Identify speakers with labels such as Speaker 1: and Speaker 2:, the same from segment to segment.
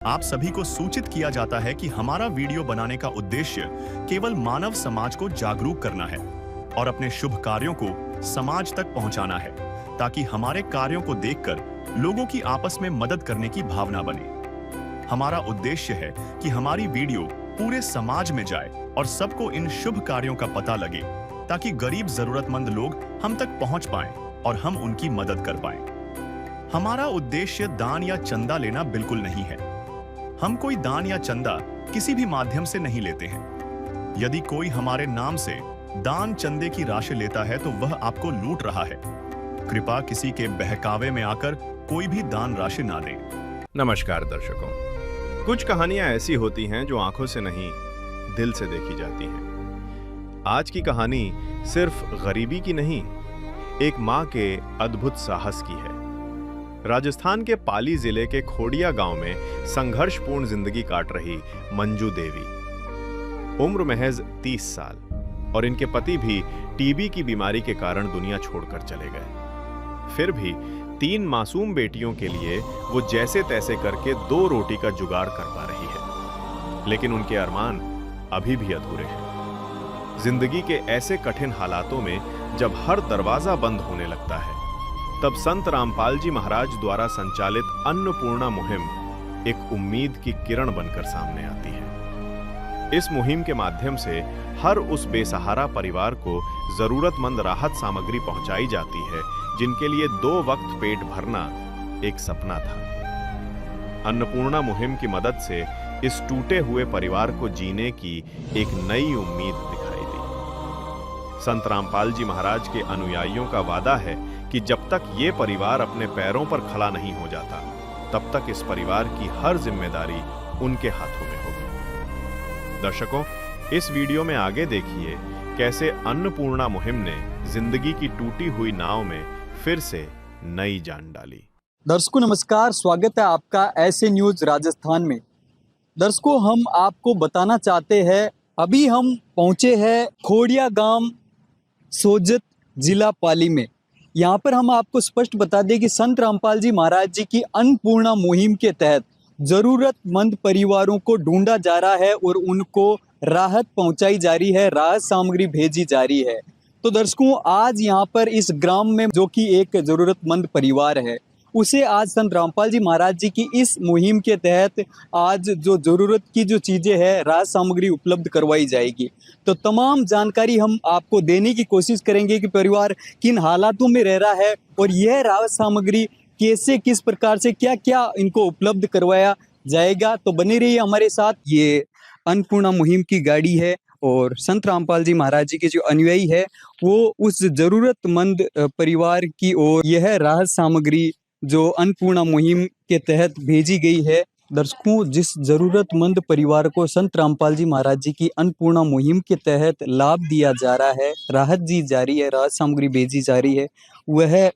Speaker 1: आप सभी को सूचित किया जाता है कि हमारा वीडियो बनाने का उद्देश्य केवल मानव समाज को जागरूक करना है और अपने शुभ कार्यों को समाज तक पहुंचाना है, ताकि हमारे कार्यों को देखकर लोगों की आपस में मदद करने की भावना बने। हमारा उद्देश्य है कि हमारी वीडियो पूरे समाज में जाए और सबको इन शुभ कार्यों का पता लगे, ताकि गरीब जरूरतमंद लोग हम तक पहुंच पाएं और हम उनकी मदद कर पाएं। हमारा उद्देश्य दान या चंदा लेना बिल्कुल नहीं है। हम कोई दान या चंदा किसी भी माध्यम से नहीं लेते हैं। यदि कोई हमारे नाम से दान चंदे की राशि लेता है तो वह आपको लूट रहा है। कृपया किसी के बहकावे में आकर कोई भी दान राशि ना दें।
Speaker 2: नमस्कार दर्शकों, कुछ कहानियां ऐसी होती हैं जो आंखों से नहीं दिल से देखी जाती हैं। आज की कहानी सिर्फ गरीबी की नहीं, एक मां के अद्भुत साहस की है। राजस्थान के पाली जिले के खोड़िया गांव में संघर्षपूर्ण जिंदगी काट रही मंजू देवी, उम्र महज 30 साल, और इनके पति भी टीबी की बीमारी के कारण दुनिया छोड़कर चले गए। फिर भी 3 मासूम बेटियों के लिए वो जैसे तैसे करके 2 रोटी का जुगाड़ कर पा रही है, लेकिन उनके अरमान अभी भी अधूरे हैं। जिंदगी के ऐसे कठिन हालातों में जब हर दरवाजा बंद होने लगता है, तब संत रामपाल जी महाराज द्वारा संचालित अन्नपूर्णा मुहिम एक उम्मीद की किरण बनकर सामने आती है। इस मुहिम के माध्यम से हर उस बेसहारा परिवार को जरूरतमंद राहत सामग्री पहुंचाई जाती है, जिनके लिए 2 वक्त पेट भरना एक सपना था। अन्नपूर्णा मुहिम की मदद से इस टूटे हुए परिवार को जीने की एक नई उम्मीद दिखाई दी। संत रामपाल जी महाराज के अनुयायियों का वादा है कि जब तक ये परिवार अपने पैरों पर खड़ा नहीं हो जाता, तब तक इस परिवार की हर जिम्मेदारी उनके हाथों में होगी। दर्शकों, इस वीडियो में आगे देखिए कैसे अन्नपूर्णा मुहिम ने जिंदगी की टूटी हुई नाव में फिर से नई जान डाली।
Speaker 3: दर्शकों नमस्कार, स्वागत है आपका ऐसे न्यूज राजस्थान में। दर्शकों, हम आपको बताना चाहते हैं, अभी हम पहुंचे हैं खोड़िया गांव, सोजत, जिला पाली में। यहाँ पर हम आपको स्पष्ट बता दें कि संत रामपाल जी महाराज जी की अन्नपूर्णा मुहिम के तहत जरूरतमंद परिवारों को ढूंढा जा रहा है और उनको राहत पहुंचाई जा रही है, राहत सामग्री भेजी जा रही है। तो दर्शकों, आज यहाँ पर इस ग्राम में जो कि एक जरूरतमंद परिवार है, उसे आज संत रामपाल जी महाराज जी की इस मुहिम के तहत आज जो जरूरत की जो चीजें हैं, राहत सामग्री उपलब्ध करवाई जाएगी। तो तमाम जानकारी हम आपको देने की कोशिश करेंगे कि परिवार किन हालातों में रह रहा है और यह राहत सामग्री कैसे, किस प्रकार से, क्या क्या इनको उपलब्ध करवाया जाएगा। तो बने रहिए हमारे साथ। ये अन्नपूर्णा मुहिम की गाड़ी है और संत रामपाल जी महाराज जी के जो अनुयायी है वो उस जरूरतमंद परिवार की ओर यह राहत सामग्री जो अन्नपूर्णा मुहिम के तहत भेजी गई है। दर्शकों, जिस जरूरतमंद परिवार को संत रामपाल जी महाराज जी की अन्नपूर्णा मुहिम के तहत लाभ दिया जा रहा है, राहत दी जा रही है, राहत सामग्री भेजी जा रही है, वह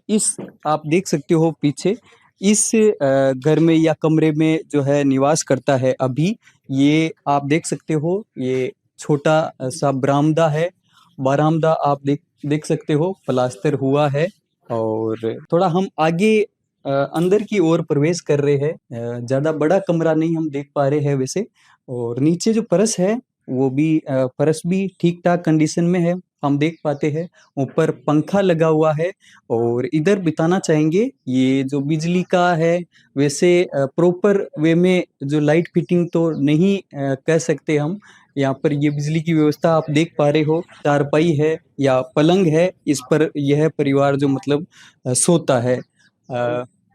Speaker 3: इस आप देख सकते हो पीछे इस घर में या कमरे में जो है निवास करता है। अभी ये आप देख सकते हो, ये छोटा सा बरामदा है, बरामदा आप देख सकते हो, प्लास्टर हुआ है। और थोड़ा हम आगे अंदर की ओर प्रवेश कर रहे हैं। ज़्यादा बड़ा कमरा नहीं हम देख पा रहे हैं वैसे। और नीचे जो फर्श है वो भी फर्श भी ठीक ठाक कंडीशन में है, हम देख पाते हैं। ऊपर पंखा लगा हुआ है और इधर बिताना चाहेंगे, ये जो बिजली का है वैसे प्रॉपर वे में जो लाइट फिटिंग तो नहीं कह सकते हम। यहाँ पर ये बिजली की व्यवस्था आप देख पा रहे हो, चारपाई है या पलंग है, इस पर यह परिवार जो मतलब सोता है।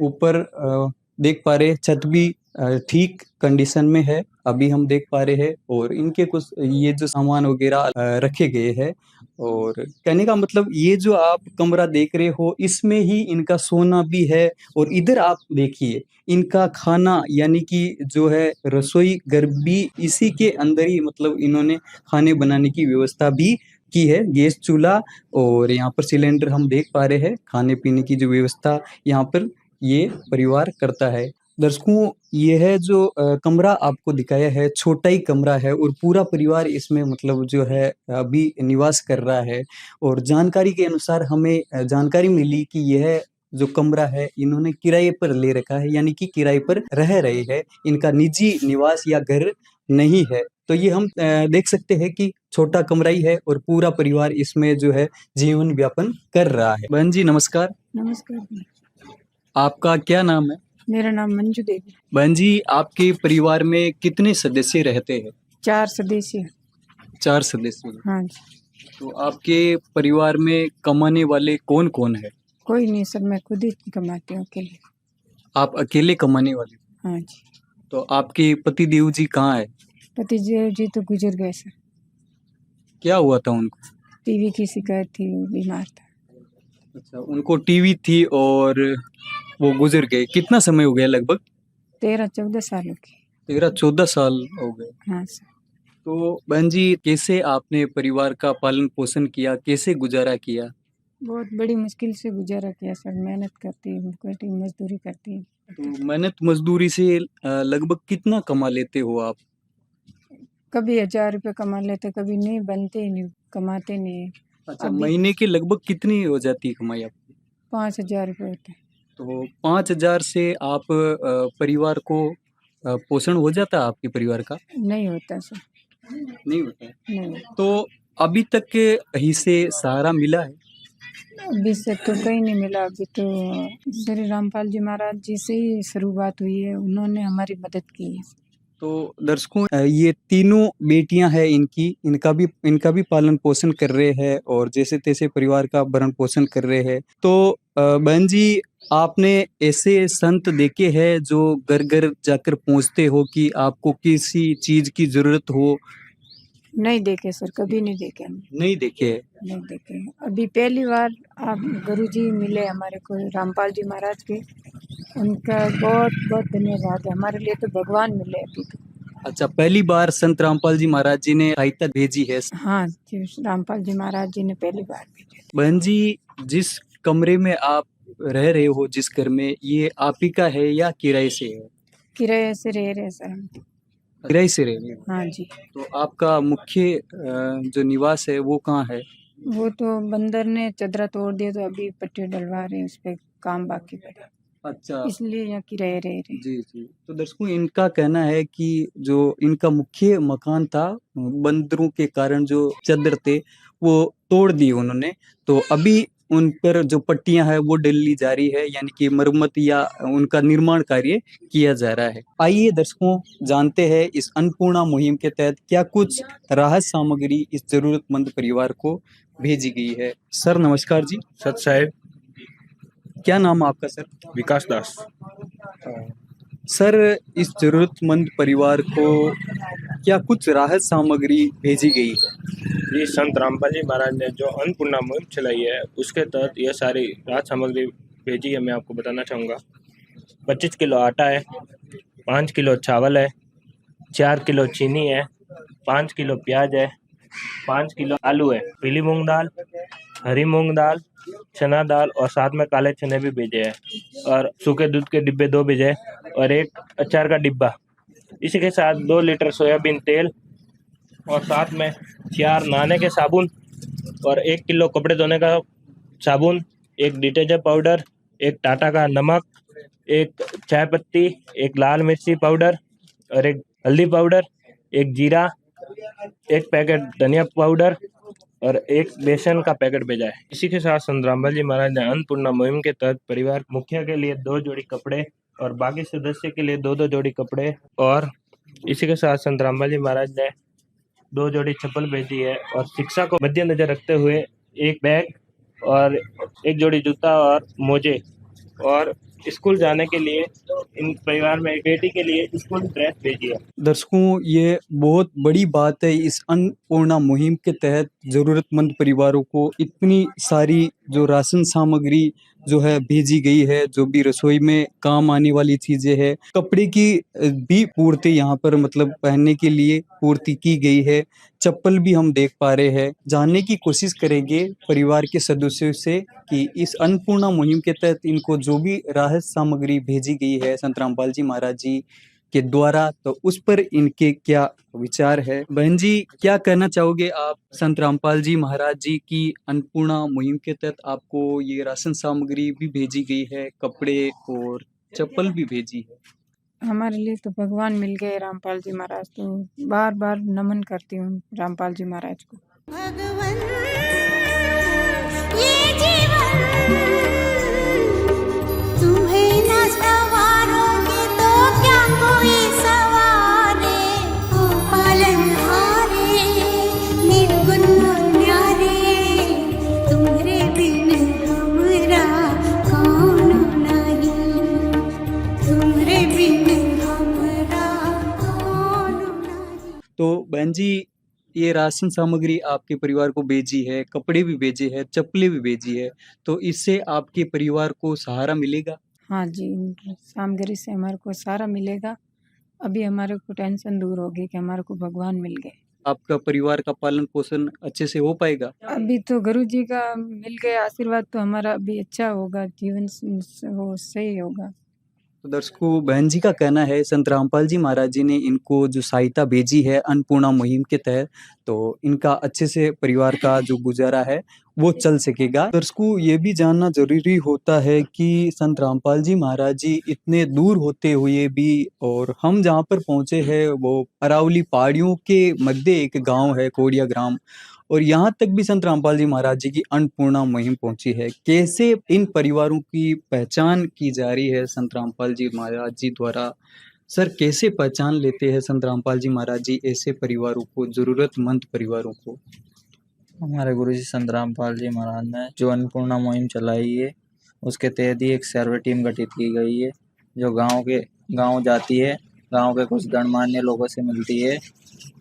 Speaker 3: ऊपर देख पा रहे छत भी ठीक कंडीशन में है, अभी हम देख पा रहे हैं। और इनके कुछ ये जो सामान वगैरह रखे गए हैं, और कहने का मतलब ये जो आप कमरा देख रहे हो इसमें ही इनका सोना भी है। और इधर आप देखिए इनका खाना, यानी कि जो है रसोई घर भी इसी के अंदर ही, मतलब इन्होंने खाने बनाने की व्यवस्था भी की है, गैस चूल्हा और यहाँ पर सिलेंडर हम देख पा रहे हैं। खाने पीने की जो व्यवस्था यहाँ पर ये परिवार करता है। दर्शकों, यह जो कमरा आपको दिखाया है छोटा ही कमरा है और पूरा परिवार इसमें मतलब जो है अभी निवास कर रहा है। और जानकारी के अनुसार हमें जानकारी मिली कि यह जो कमरा है इन्होंने किराए पर ले रखा है, यानी कि किराए पर रह रहे हैं, इनका निजी निवास या घर नहीं है। तो ये हम देख सकते हैं कि छोटा कमरा ही है और पूरा परिवार इसमें जो है जीवन व्यापन कर रहा है। बहन जी नमस्कार,
Speaker 4: नमस्कार।
Speaker 3: आपका क्या नाम है?
Speaker 4: मेरा नाम मंजू देवी।
Speaker 3: बहन जी आपके परिवार में कितने सदस्य रहते हैं?
Speaker 4: 4 सदस्य।
Speaker 3: 4 सदस्य।
Speaker 4: हाँ जी।
Speaker 3: तो आपके परिवार में कमाने वाले कौन कौन है?
Speaker 4: कोई नहीं सर, मैं खुद ही कमाती हूँ अकेले।
Speaker 3: आप अकेले कमाने वाले?
Speaker 4: हाँ जी।
Speaker 3: तो आपके पति देव जी कहाँ है?
Speaker 4: पति जी तो गुजर गए सर।
Speaker 3: क्या हुआ था उनको?
Speaker 4: टीवी की शिकायत थी, वो बीमार था।
Speaker 3: अच्छा, उनको टीवी थी और वो गुजर गए। कितना समय हो गया लगभग?
Speaker 4: 13-14 सालों की।
Speaker 3: 13-14 साल हो गए।
Speaker 4: हाँ सर।
Speaker 3: तो बहन जी कैसे आपने परिवार का पालन पोषण किया, कैसे गुजारा किया?
Speaker 4: बहुत बड़ी मुश्किल से गुजारा किया सर। मेहनत करती हूँ, कोई मजदूरी करती हूँ।
Speaker 3: तो मेहनत मजदूरी से लगभग कितना कमा लेते हो आप?
Speaker 4: कभी 1000 रुपये कमा लेते, कभी नहीं, बनते ही नहीं, कमाते नहीं है।
Speaker 3: अच्छा,
Speaker 4: अभी
Speaker 3: महीने की लगभग कितनी हो जाती है कमाई आपकी?
Speaker 4: 5000 रुपये होते हैं।
Speaker 3: तो 5000 से आप परिवार को पोषण हो जाता है आपके परिवार का?
Speaker 4: नहीं होता सर,
Speaker 3: नहीं होता है।
Speaker 4: नहीं होता।
Speaker 3: तो अभी तक के हिस्से सहारा मिला है?
Speaker 4: अभी से तो कहीं नहीं मिला। अभी तो श्री रामपाल जी महाराज जी से ही शुरुआत हुई है, उन्होंने हमारी मदद की है।
Speaker 3: तो दर्शकों ये तीनों बेटियां हैं इनकी, इनका भी पालन पोषण कर रहे हैं और जैसे तैसे परिवार का भरण पोषण कर रहे हैं। तो बहन जी आपने ऐसे संत देखे हैं जो घर घर जाकर पहुंचते हो कि आपको किसी चीज की जरूरत हो?
Speaker 4: नहीं देखे सर, कभी नहीं देखे हमने।
Speaker 3: नहीं देखे हैं।
Speaker 4: नहीं देखे। अभी पहली बार आप गुरुजी मिले हमारे को, रामपाल जी महाराज के। उनका बहुत बहुत धन्यवाद है। हमारे लिए तो भगवान मिले अभी तो।
Speaker 3: अच्छा, पहली बार संत रामपाल जी महाराज जी ने सहायता भेजी है।
Speaker 4: हाँ जी, रामपाल जी महाराज जी ने पहली बार भेजे।
Speaker 3: बहन जी जिस कमरे में आप रह रहे हो, जिस घर में, ये आप ही का है या किराए से है?
Speaker 4: किराए से रह रहे सर हम।
Speaker 3: किराए से रह रहे हो?
Speaker 4: हाँ जी।
Speaker 3: तो आपका मुख्य जो निवास है वो कहाँ है?
Speaker 4: वो तो बंदर ने चदरा तोड़ दिया, तो अभी पट्टी डलवा रहे हैं, उस पर काम बाकी पड़ा,
Speaker 3: अच्छा
Speaker 4: इसलिए यहाँ किराए रह रहे।
Speaker 3: जी जी। तो दर्शकों इनका कहना है कि जो इनका मुख्य मकान था, बंदरों के कारण जो चद्दर थे वो तोड़ दिए उन्होंने, तो अभी उन पर जो पट्टियां हैं वो डली जा रही है, यानी कि मरम्मत या उनका निर्माण कार्य किया जा रहा है। आइए दर्शकों जानते हैं इस अन्नपूर्णा मुहिम के तहत क्या कुछ राहत सामग्री इस जरूरतमंद परिवार को भेजी गई है। सर नमस्कार जी।
Speaker 5: सत साहेब।
Speaker 3: क्या नाम है आपका सर?
Speaker 5: विकास दास।
Speaker 3: सर इस जरूरतमंद परिवार को क्या कुछ राहत सामग्री भेजी गई है?
Speaker 5: ये संत रामपाल जी महाराज ने जो अन्नपूर्णा मुहिम चलाई है उसके तहत यह सारी राहत सामग्री भेजी है। मैं आपको बताना चाहूँगा। 25 किलो आटा है, 5 किलो चावल है, 4 किलो चीनी है, 5 किलो प्याज है, 5 किलो आलू है, पीली मूंग दाल, हरी मूंग दाल, चना दाल और साथ में काले चने भी भेजे हैं और सूखे दूध के डिब्बे 2 भेजे और एक अचार का डिब्बा। इसी के साथ 2 लीटर सोयाबीन तेल और साथ में 4 नहाने के साबुन और 1 किलो कपड़े धोने का साबुन, 1 डिटर्जेंट पाउडर, 1 टाटा का नमक, 1 चाय पत्ती, 1 लाल मिर्ची पाउडर और 1 हल्दी पाउडर, 1 जीरा, 1 पैकेट धनिया पाउडर और 1 बेसन का पैकेट भेजा है। इसी के साथ संत रामपाल जी महाराज ने अन्नपूर्णा मुहिम के तहत परिवार मुखिया के लिए 2 जोड़ी कपड़े और बाकी सदस्य के लिए 2-2 जोड़ी कपड़े और इसी के साथ संत रामपाल जी महाराज ने 2 जोड़ी चप्पल भेजी है और शिक्षा को मद्देनजर रखते हुए 1 बैग और 1 जोड़ी जूता और मोजे और स्कूल जाने के लिए इन परिवार में एक बेटी के लिए स्कूल ड्रेस भेजी है।
Speaker 3: दर्शकों ये बहुत बड़ी बात है, इस अन्नपूर्णा मुहिम के तहत जरूरतमंद परिवारों को इतनी सारी जो राशन सामग्री जो है भेजी गई है, जो भी रसोई में काम आने वाली चीजें हैं, कपड़े की भी पूर्ति यहाँ पर मतलब पहनने के लिए पूर्ति की गई है, चप्पल भी हम देख पा रहे हैं। जानने की कोशिश करेंगे परिवार के सदस्यों से कि इस अन्नपूर्णा मुहिम के तहत इनको जो भी राहत सामग्री भेजी गई है संत रामपाल जी महाराज जी के द्वारा, तो उस पर इनके क्या विचार है। बहन जी, क्या कहना चाहोगे आप? संत रामपाल जी महाराज जी की अन्नपूर्णा मुहिम के तहत आपको ये राशन सामग्री भी भेजी गई है, कपड़े और चप्पल भी भेजी है।
Speaker 4: हमारे लिए तो भगवान मिल गए रामपाल जी महाराज, तो बार बार नमन करती हूँ रामपाल जी महाराज को।
Speaker 6: भगवन ये जीवन तुम्हें न सवारोगे तो क्या कोई सवारे, ओ पालनहारे निर्गुण न्यारे, तुम्हारे बिन हमरा कौन नहीं, तुम्हारे बिन हमरा कौन नहीं।
Speaker 3: तो बहन जी, ये राशन सामग्री आपके परिवार को भेजी है, कपड़े भी भेजे हैं, चप्पलें भी भेजी है, तो इससे आपके परिवार को सहारा मिलेगा?
Speaker 4: हाँ जी, सामग्री से हमारे को सारा मिलेगा। अभी हमारे को टेंशन दूर होगी कि हमारे को भगवान मिल गए।
Speaker 3: आपका परिवार का पालन पोषण अच्छे से हो पाएगा?
Speaker 4: अभी तो गुरु जी का मिल गया आशीर्वाद, तो हमारा अभी अच्छा होगा, जीवन वो सही होगा।
Speaker 3: तो दर्शकों, बहन जी का कहना है संत रामपाल जी महाराज जी ने इनको जो सहायता भेजी है अन्नपूर्णा मुहिम के तहत, तो इनका अच्छे से परिवार का जो गुजारा है वो चल सकेगा। दर्शकों, ये भी जानना जरूरी होता है कि संत रामपाल जी महाराज जी इतने दूर होते हुए भी, और हम जहाँ पर पहुंचे हैं वो अरावली पहाड़ियों के मध्य एक गांव है कोड़िया ग्राम, और यहाँ तक भी संत रामपाल जी महाराज जी की अन्नपूर्णा मुहिम पहुंची है। कैसे इन परिवारों की पहचान की जा रही है संत रामपाल जी महाराज जी द्वारा? सर, कैसे पहचान लेते हैं संत रामपाल जी महाराज जी ऐसे परिवारों को, जरूरतमंद परिवारों को?
Speaker 7: हमारे गुरुजी संत रामपाल जी महाराज ने जो अन्नपूर्णा मुहिम चलाई है, उसके तहत ही एक सर्वे टीम गठित की गई है, जो गांव जाती है, गांव के कुछ गणमान्य लोगों से मिलती है,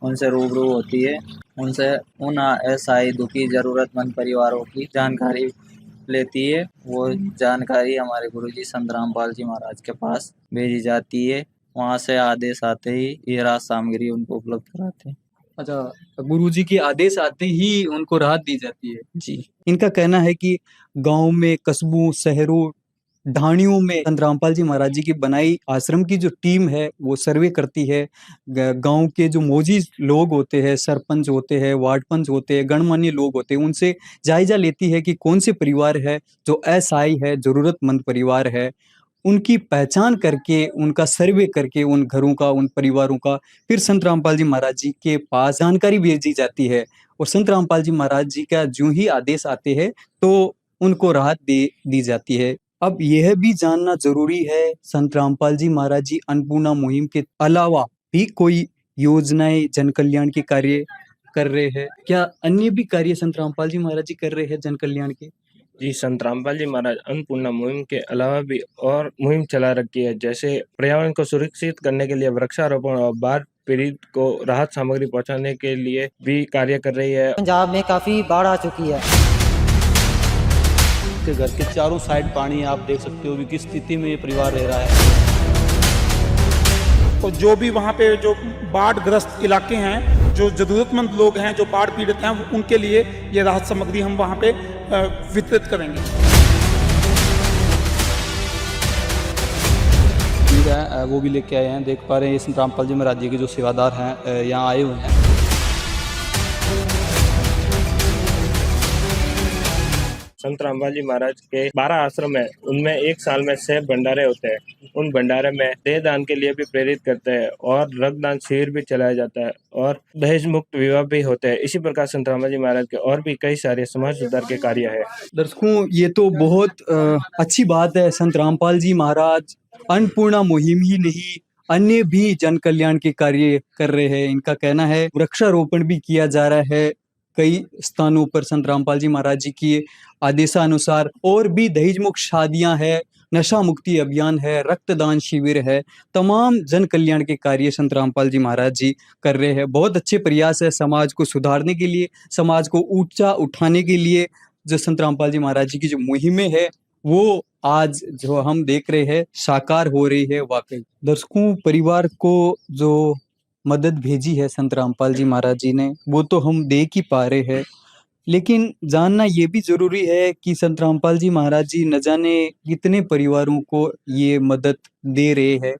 Speaker 7: उनसे रूबरू होती है, उनसे उन असहाय दुखी जरूरतमंद परिवारों की जानकारी लेती है। वो जानकारी हमारे गुरुजी संत रामपाल जी महाराज के पास भेजी जाती है। वहाँ से आदेश आते ही ये राहत सामग्री उनको उपलब्ध कराते हैं।
Speaker 3: अच्छा, गुरुजी के आदेश आते ही उनको राहत दी जाती है।
Speaker 7: जी।
Speaker 3: इनका कहना है कि गांव में, कस्बों, शहरों, ढाणियों में संत रामपाल जी महाराज जी की बनाई आश्रम की जो टीम है वो सर्वे करती है। गांव के जो मौजी लोग होते हैं, सरपंच होते हैं, वार्ड पंच होते हैं, गणमान्य लोग होते हैं, उनसे जायजा लेती है कि कौन से परिवार है जो असहाय है, जरूरतमंद परिवार है। उनकी पहचान करके, उनका सर्वे करके, उन घरों का, उन परिवारों का फिर संत रामपाल जी महाराज जी के पास जानकारी भेजी जाती है, और संत रामपाल जी महाराज जी का जो ही आदेश आते हैं तो उनको राहत दी जाती है। अब यह भी जानना जरूरी है, संत रामपाल जी महाराज जी अन्नपूर्णा मुहिम के अलावा भी कोई योजनाएं, जन कल्याण के कार्य कर रहे हैं क्या? अन्य भी कार्य संत रामपाल जी महाराज जी कर रहे हैं जन कल्याण के?
Speaker 5: जी, संत रामपाल जी महाराज अन्नपूर्णा मुहिम के अलावा भी और मुहिम चला रखी है, जैसे पर्यावरण को सुरक्षित करने के लिए वृक्षारोपण और बाढ़ पीड़ित को राहत सामग्री पहुंचाने के लिए भी कार्य कर रही है।
Speaker 8: पंजाब में काफी बाढ़ आ चुकी है।
Speaker 9: के घर के चारों साइड पानी है, आप देख सकते हो कि किस स्थिति में ये परिवार रह रहा है।
Speaker 10: तो जो भी वहाँ पे जो बाढ़ ग्रस्त इलाके हैं, जो जरूरतमंद लोग हैं, जो बाढ़ पीड़ित हैं, उनके लिए ये राहत सामग्री हम वहाँ पे वितरित करेंगे।
Speaker 9: वो भी लेके आए हैं, देख पा रहे हैं ये संत रामपाल जी महाराज जी के जो सेवादार हैं यहाँ आए हुए हैं।
Speaker 5: संत रामपाल जी महाराज के 12 आश्रम है, उनमें एक साल में 6 भंडारे होते हैं। उन भंडारे में देह दान के लिए भी प्रेरित करते हैं और रक्तदान शिविर भी चलाया जाता है और दहेज मुक्त विवाह भी होते हैं। इसी प्रकार संत रामपाल जी महाराज के और भी कई सारे समाज सुधार के कार्य है।
Speaker 3: दर्शकों, ये तो बहुत अच्छी बात है। संत रामपाल जी महाराज अन्नपूर्णा मुहिम ही नहीं, अन्य भी जन कल्याण के कार्य कर रहे हैं। इनका कहना है वृक्षारोपण भी किया जा रहा है कई स्थानों पर संत रामपाल जी महाराज जी की आदेशानुसार, और भी दहेज मुक्त शादियां है, नशा मुक्ति अभियान है, रक्तदान शिविर है, तमाम जन कल्याण के कार्य संत रामपाल जी महाराज जी कर रहे हैं। बहुत अच्छे प्रयास है समाज को सुधारने के लिए, समाज को ऊंचा उठाने के लिए। जो संत रामपाल जी महाराज जी की जो मुहिमें है वो आज जो हम देख रहे हैं साकार हो रही है वाकई। दर्शकों, परिवार को जो मदद भेजी है संत रामपाल जी महाराज जी ने वो तो हम देख ही पा रहे हैं, लेकिन जानना ये भी जरूरी है कि संत रामपाल जी महाराज जी न जाने कितने परिवारों को ये मदद दे रहे हैं।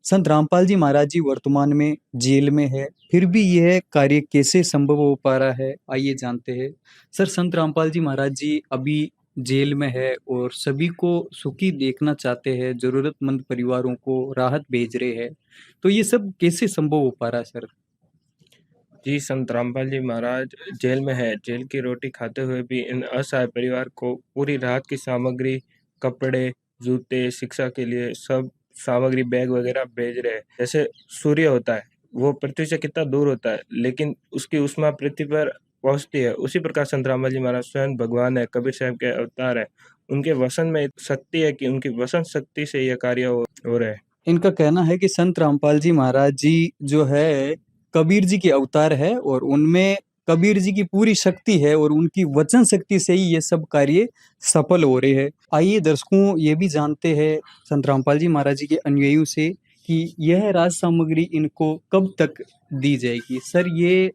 Speaker 3: संत रामपाल जी महाराज जी वर्तमान में जेल में है, फिर भी यह कार्य कैसे संभव हो पा रहा है, आइए जानते हैं। सर, संत रामपाल जी महाराज जी अभी जेल में है और सभी को सुखी देखना चाहते हैं, जरूरतमंद परिवारों को राहत भेज रहे हैं, तो ये सब कैसे संभव हो पा रहा है सर?
Speaker 5: जी, संत रामपाल जी महाराज जेल में है। जेल की रोटी खाते हुए भी इन असहाय परिवार को पूरी राहत की सामग्री, कपड़े, जूते, शिक्षा के लिए सब सामग्री, बैग वगैरह भेज रहे हैं। जैसे सूर्य होता है, वो पृथ्वी से कितना दूर होता है, लेकिन उसकी ऊष्मा पृथ्वी पर पहुँचती है। उसी प्रकार संत रामपाल जी महाराज स्वयं भगवान है, कबीर साहब के अवतार है। उनके वसन में एक शक्ति है कि उनकी वसन शक्ति से ये कार्य हो रहे हैं।
Speaker 3: इनका कहना है कि संत रामपाल जी महाराज जी जो है कबीर जी के अवतार है और उनमें कबीर जी की पूरी शक्ति है और उनकी वचन शक्ति से ही ये सब कार्य सफल हो रहे हैं। आइए दर्शकों ये भी जानते हैं संत रामपाल जी महाराज जी के अनुयायियों से कि यह राज सामग्री इनको कब तक दी जाएगी। सर, ये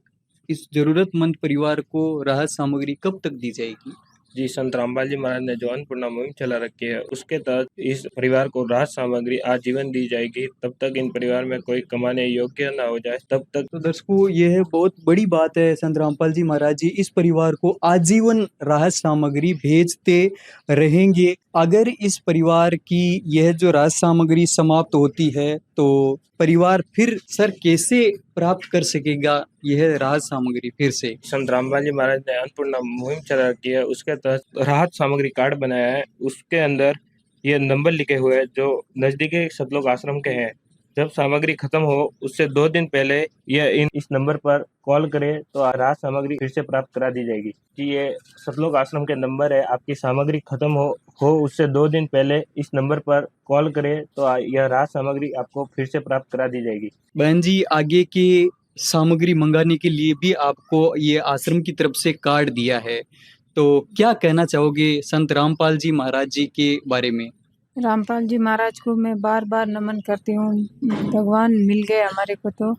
Speaker 3: इस जरूरतमंद परिवार को राहत सामग्री कब तक दी जाएगी?
Speaker 5: जी, संत रामपाल जी महाराज ने जो अन्नपूर्णा मुहिम चला रखी है, उसके तहत इस परिवार को राहत सामग्री आजीवन दी जाएगी। तब तक इन परिवार में कोई कमाने योग्य ना हो जाए, तब तक।
Speaker 3: तो दर्शकों यह बहुत बड़ी बात है, संत रामपाल जी महाराज जी इस परिवार को आजीवन राहत सामग्री भेजते रहेंगे। अगर इस परिवार की यह जो राहत सामग्री समाप्त होती है तो परिवार फिर सर कैसे प्राप्त कर सकेगा यह राहत सामग्री फिर से?
Speaker 5: संत रामपाल जी महाराज ने अन्नपूर्णा मुहिम चला रखी है, उसके तहत राहत सामग्री कार्ड बनाया है। उसके अंदर ये नंबर लिखे हुए हैं जो नजदीकी सतलोक आश्रम के हैं। जब सामग्री खत्म हो उससे 2 दिन पहले इस नंबर पर कॉल करें तो राहत सामग्री फिर से प्राप्त करा दी जाएगी। कि ये सतलोक आश्रम के नंबर है, आपकी सामग्री खत्म हो उससे 2 दिन पहले इस नंबर पर कॉल करें तो यह राहत सामग्री आपको फिर से प्राप्त करा दी जाएगी।
Speaker 3: बहन जी, आगे की सामग्री मंगाने के लिए भी आपको ये आश्रम की तरफ से कार्ड दिया है, तो क्या कहना चाहोगे संत रामपाल जी महाराज जी के बारे में?
Speaker 4: रामपाल जी महाराज को मैं बार बार नमन करती हूँ। भगवान मिल गए हमारे को, तो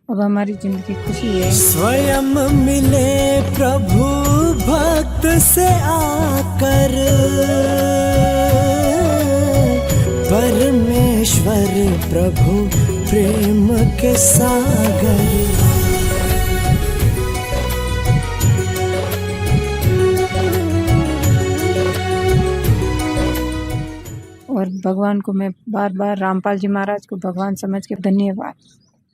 Speaker 4: अब हमारी जिंदगी खुशी है।
Speaker 11: स्वयं मिले प्रभु भक्त से आकर, परमेश्वर प्रभु प्रेम के सागर।
Speaker 4: और भगवान को मैं बार बार रामपाल जी महाराज को भगवान समझ के धन्यवाद।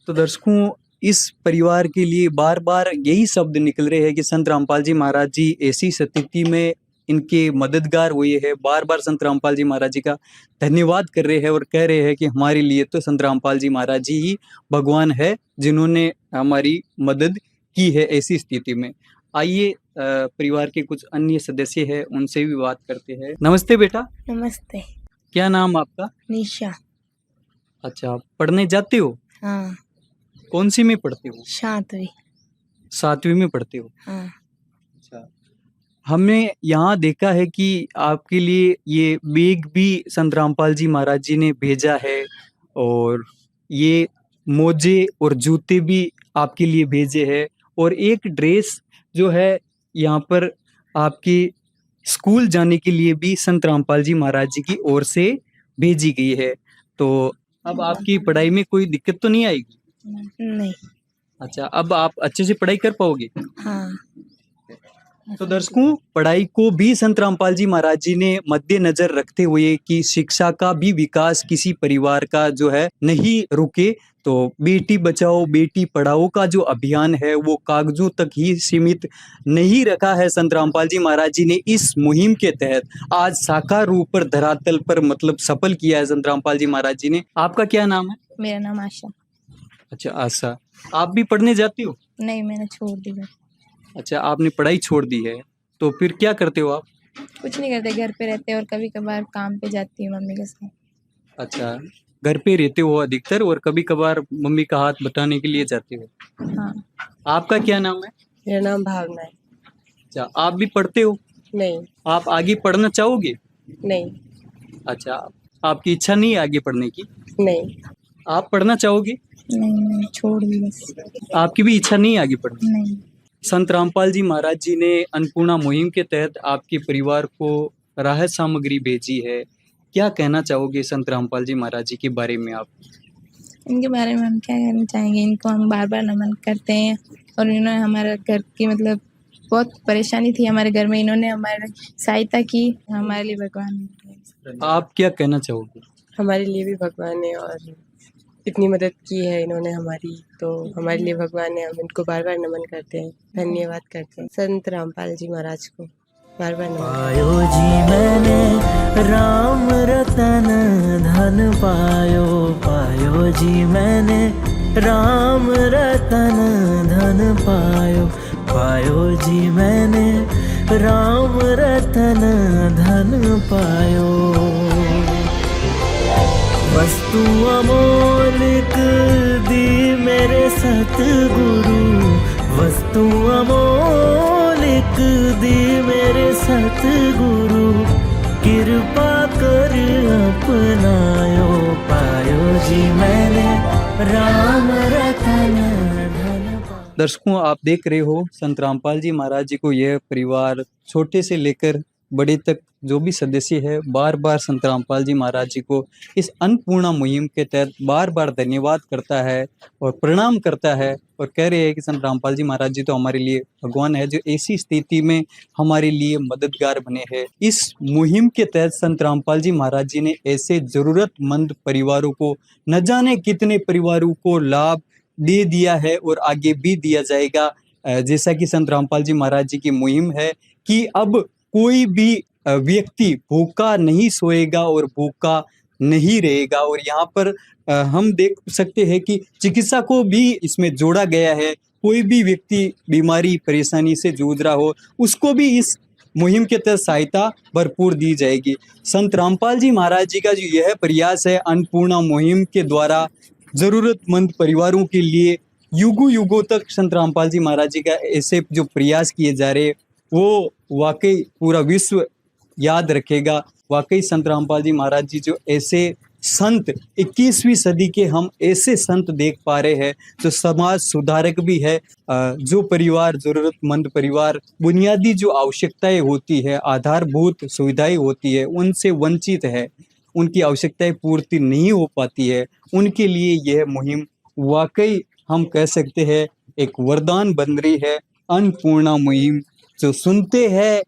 Speaker 3: तो दर्शकों इस परिवार के लिए बार बार यही शब्द निकल रहे हैं कि संत रामपाल जी महाराज जी ऐसी स्थिति में इनके मददगार हुए हैं। बार बार संत रामपाल जी महाराज जी का धन्यवाद कर रहे हैं और कह रहे हैं कि हमारे लिए तो संत रामपाल जी महाराज जी ही भगवान है जिन्होंने हमारी मदद की है ऐसी स्थिति में। आइए परिवार के कुछ अन्य सदस्य हैं उनसे भी बात करते हैं। नमस्ते बेटा।
Speaker 6: नमस्ते।
Speaker 3: क्या नाम आपका?
Speaker 6: निशा।
Speaker 3: अच्छा, पढ़ने जाते हो?
Speaker 6: हाँ।
Speaker 3: कौन सी में पढ़ते हो?
Speaker 6: 7वीं।
Speaker 3: 7वीं में पढ़ते हो?
Speaker 6: हाँ।
Speaker 3: अच्छा, हमने यहाँ देखा है कि आपके लिए ये बैग भी संत रामपाल जी महाराज जी ने भेजा है और ये मोजे और जूते भी आपके लिए भेजे हैं और एक ड्रेस जो है यहाँ पर आपकी स्कूल जाने के लिए भी संत रामपाल जी महाराज जी की ओर से भेजी गई है। तो अब आपकी पढ़ाई में कोई दिक्कत तो नहीं आएगी?
Speaker 6: नहीं।
Speaker 3: अच्छा, अब आप अच्छे से पढ़ाई कर पाओगे?
Speaker 6: हाँ।
Speaker 3: तो दर्शकों पढ़ाई को भी संत रामपाल जी महाराज जी ने मद्देनजर रखते हुए कि शिक्षा का भी विकास किसी परिवार का जो है नहीं रुके, तो बेटी बचाओ बेटी पढ़ाओ का जो अभियान है वो कागजों तक ही सीमित नहीं रखा है। संत रामपाल जी महाराज जी ने इस मुहिम के तहत आज साकार रूप पर धरातल पर मतलब सफल किया है संत रामपाल जी महाराज जी ने। आपका क्या नाम है?
Speaker 6: मेरा नाम आशा।
Speaker 3: अच्छा आशा, आप भी पढ़ने जाती हो?
Speaker 6: नहीं, मैंने छोड़ दी।
Speaker 3: अच्छा, आपने पढ़ाई छोड़ दी है, तो फिर क्या करते हो आप?
Speaker 6: कुछ नहीं करते, घर पे रहते और कभी कभार काम पे जाती हूँ मम्मी के साथ।
Speaker 3: अच्छा, घर पे रहते हो अधिकतर और कभी कभार मम्मी का हाथ बटाने के लिए जाते हो?
Speaker 6: हाँ।
Speaker 3: आपका क्या नाम है?
Speaker 12: मेरा नाम भावना है।
Speaker 3: अच्छा, आप भी पढ़ते हो?
Speaker 12: नहीं।
Speaker 3: आप आगे पढ़ना चाहोगे?
Speaker 12: नहीं।
Speaker 3: अच्छा, आपकी इच्छा नहीं है आगे पढ़ने की?
Speaker 12: नहीं।
Speaker 3: आप पढ़ना चाहोगे?
Speaker 6: नहीं, मैंने छोड़ दी बस।
Speaker 3: आपकी भी इच्छा नहीं है आगे पढ़ने?
Speaker 6: नहीं।
Speaker 3: संत रामपाल जी महाराज जी ने अन्नपूर्णा मुहिम के तहत आपके परिवार को राहत सामग्री भेजी है, क्या कहना चाहोगे संत रामपाल जी महाराज जी के बारे में आप?
Speaker 6: इनके बारे में हम क्या कहना चाहेंगे, इनको हम बार बार नमन करते हैं और इन्होंने हमारे घर की मतलब बहुत परेशानी थी हमारे घर में, इन्होंने हमारी सहायता की, हमारे लिए भगवान है।
Speaker 3: आप क्या कहना चाहोगे?
Speaker 12: हमारे लिए भी भगवान है और इतनी मदद की है इन्होंने हमारी, तो हमारे लिए भगवान है। हम इनको बार बार नमन करते हैं, धन्यवाद करते हैं संत रामपाल जी महाराज को बार बार नमन।
Speaker 11: पायो जी मैंने राम रतन धन पायो, पायो जी मैंने राम रतन धन पायो, पायो जी मैंने राम रतन धन पायो। वस्तु अमोलिक दी मेरे सतगुरु, वस्तु अमोलिक दी मेरे सतगुरु, कृपा कर अपनायो, पायो जी मैंने राम रतन धन पायो।
Speaker 3: दर्शकों, आप देख रहे हो संत रामपाल जी महाराज जी को यह परिवार छोटे से लेकर बड़े तक जो भी सदस्य है बार बार संत रामपाल जी महाराज जी को इस अन्नपूर्णा मुहिम के तहत बार बार धन्यवाद करता है और प्रणाम करता है और कह रहे हैं कि संत रामपाल जी महाराज जी तो हमारे लिए भगवान है, जो ऐसी स्थिति में हमारे लिए मददगार बने हैं। इस मुहिम के तहत संत रामपाल जी महाराज जी ने ऐसे जरूरतमंद परिवारों को, न जाने कितने परिवारों को लाभ दे दिया है और आगे भी दिया जाएगा। जैसा कि संत रामपाल जी महाराज जी की मुहिम है कि अब कोई भी व्यक्ति भूखा नहीं सोएगा और भूखा नहीं रहेगा। और यहाँ पर हम देख सकते हैं कि चिकित्सा को भी इसमें जोड़ा गया है। कोई भी व्यक्ति बीमारी परेशानी से जूझ रहा हो उसको भी इस मुहिम के तहत सहायता भरपूर दी जाएगी। संत रामपाल जी महाराज जी का जो यह प्रयास है अन्नपूर्णा मुहिम के द्वारा जरूरतमंद परिवारों के लिए युगों युगों तक संत रामपाल जी महाराज जी का ऐसे जो प्रयास किए जा रहे वो वाकई पूरा विश्व याद रखेगा। वाकई संत रामपाल जी महाराज जी जो ऐसे संत 21वीं सदी के हम ऐसे संत देख पा रहे हैं जो समाज सुधारक भी है। जो परिवार जरूरतमंद परिवार बुनियादी जो आवश्यकताएं होती है, आधारभूत सुविधाएं होती है, उनसे वंचित है, उनकी आवश्यकताएं पूर्ति नहीं हो पाती है, उनके लिए यह मुहिम वाकई हम कह सकते हैं एक वरदान बन रही है। अन्नपूर्णा मुहिम जो सुनते हैं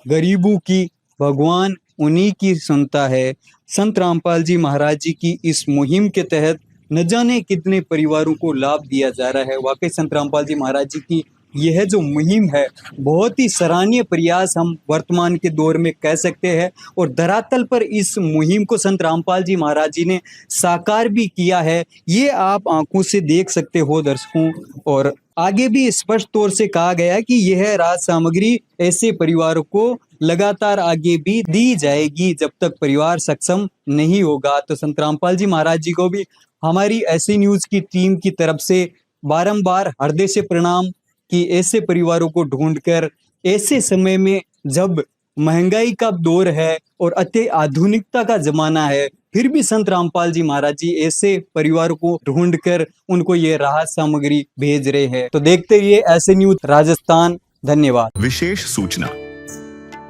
Speaker 3: गरीबों की, भगवान उन्हीं की सुनता है। संत रामपाल जी महाराज जी की इस मुहिम के तहत न जाने कितने परिवारों को लाभ दिया जा रहा है। वाकई संत रामपाल जी महाराज जी की यह जो मुहिम है बहुत ही सराहनीय प्रयास हम वर्तमान के दौर में कह सकते हैं। और धरातल पर इस मुहिम को संत रामपाल जी महाराज जी ने साकार भी किया है, ये आप आंखों से देख सकते हो दर्शकों। और आगे भी स्पष्ट तौर से कहा गया है कि यह राहत सामग्री ऐसे परिवारों को लगातार आगे भी दी जाएगी जब तक परिवार सक्षम नहीं होगा। तो संत रामपाल जी महाराज जी को भी हमारी ऐसी न्यूज की टीम की तरफ से बारंबार हृदय से प्रणाम कि ऐसे परिवारों को ढूंढकर ऐसे समय में जब महंगाई का दौर है और अति आधुनिकता का जमाना है, फिर भी संत रामपाल जी महाराज जी ऐसे परिवारों को ढूंढकर उनको ये राहत सामग्री भेज रहे हैं। तो देखते रहिए ऐसे न्यूज राजस्थान। धन्यवाद।
Speaker 1: विशेष सूचना,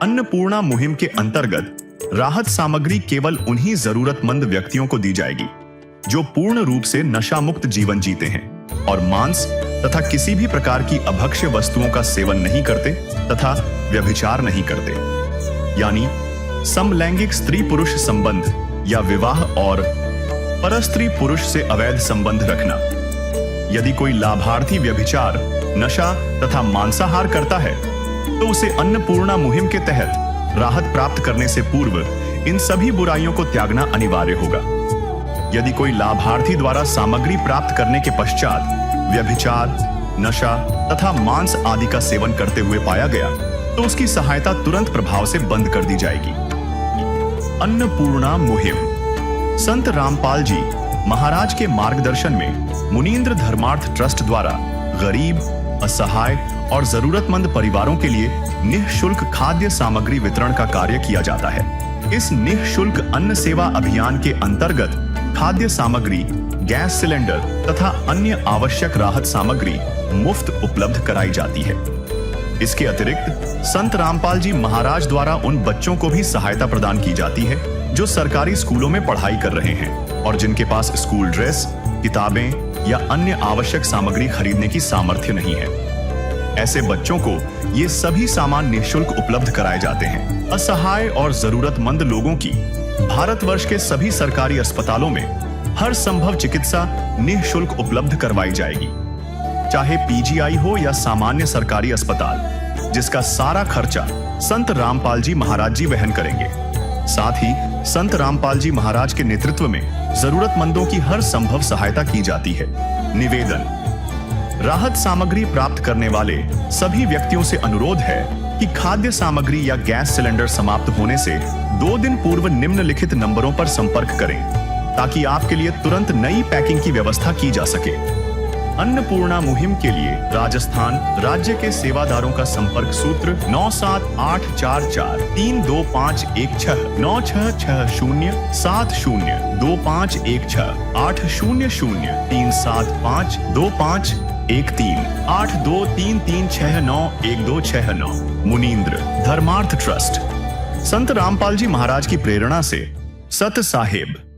Speaker 1: अन्नपूर्णा मुहिम के अंतर्गत राहत सामग्री केवल उन्हीं जरूरतमंद व्यक्तियों को दी जाएगी जो पूर्ण रूप से नशा मुक्त जीवन जीते हैं और मांस तथा किसी भी प्रकार की अभक्ष्य वस्तुओं का सेवन नहीं करते तथा व्यभिचार नहीं करते, यानी समलैंगिक स्त्री पुरुष संबंध या विवाह और परस्त्री पुरुष से अवैध संबंध रखना। यदि कोई लाभार्थी व्यभिचार, नशा तथा मांसाहार करता है तो उसे अन्नपूर्णा मुहिम के तहत राहत प्राप्त करने से पूर्व इन सभी बुराइयों को त्यागना अनिवार्य होगा। यदि कोई लाभार्थी द्वारा सामग्री प्राप्त करने के पश्चात व्यभिचार, नशा तथा मांस आदि का सेवन करते हुए पाया गया तो उसकी सहायता तुरंत प्रभाव से बंद कर दी जाएगी। अन्नपूर्णा मुहिम संत रामपाल जी महाराज के मार्गदर्शन में मुनीन्द्र धर्मार्थ ट्रस्ट द्वारा गरीब, असहाय और जरूरतमंद परिवारों के लिए निःशुल्क खाद्य सामग्री वितरण का कार्य किया जाता है। इस निःशुल्क अन्न सेवा अभियान के अंतर्गत खाद्य सामग्री, गैस सिलेंडर तथा अन्य आवश्यक राहत सामग्री मुफ्त उपलब्ध कराई जाती है। इसके अतिरिक्त संत रामपाल जी महाराज द्वारा उन बच्चों को भी सहायता प्रदान की जाती है जो सरकारी स्कूलों में पढ़ाई कर रहे हैं और जिनके पास स्कूल ड्रेस, किताबें या अन्य आवश्यक सामग्री खरीदने की सामर्थ्य नहीं है। ऐसे बच्चों को ये सभी सामान निःशुल्क उपलब्ध कराए जाते हैं। असहाय और जरूरतमंद लोगों की भारतवर्ष के सभी सरकारी अस्पतालों में हर संभव चिकित्सा निःशुल्क उपलब्ध करवाई जाएगी, चाहे पीजीआई हो या सामान्य सरकारी अस्पताल, जिसका सारा खर्चा संत रामपाल जी महाराज जी वहन करेंगे। साथ ही संत रामपाल जी महाराज के नेतृत्व में जरूरतमंदों की हर संभव सहायता की जाती है। निवेदन: राहत सामग्री प्राप्त करने वाले सभी व्यक्तियों से अनुरोध है कि खाद्य सामग्री या गैस सिलेंडर समाप्त होने से 2 दिन पूर्व निम्नलिखित नंबरों पर संपर्क करें, ताकि आपके लिए तुरंत नई पैकिंग की व्यवस्था की जा सके। अन्नपूर्णा मुहिम के लिए राजस्थान राज्य के सेवादारों का संपर्क सूत्र 9784432516 9660702516 80037525213 8233691269। मुनींद्र धर्मार्थ ट्रस्ट। संत रामपाल जी महाराज की प्रेरणा से सत साहिब।